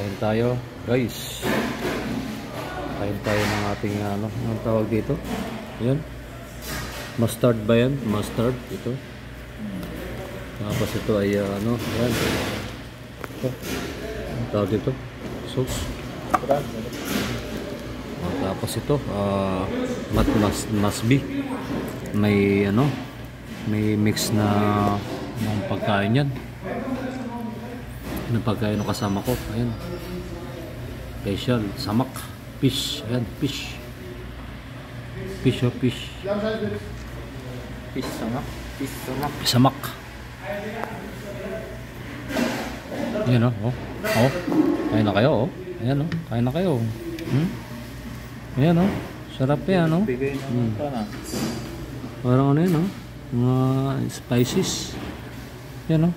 Kain tayo, guys. Kain tayo ng ating ano, ang tawag dito. Ayan. Mustard ba yan? Mustard ito. Tapos ito ay ano, ayan. Ito. Ang tawag dito. Sauce. Tapos ito, masbi. May ano, may mix na ng pagkain yan. Ng pagkain ng kasama ko. Ayan. Special, samak. Fish. Ayan, fish. Fish, oh, fish. Fish samak. Fish samak. Samak. Ayan, oh. Oh. Kain na kayo, oh. Ayan, oh. Kain na kayo. Ayan, oh. Sarap yan, oh. Bigay naman pa na. Parang ano yan, oh. Mga spices. Ayan, oh.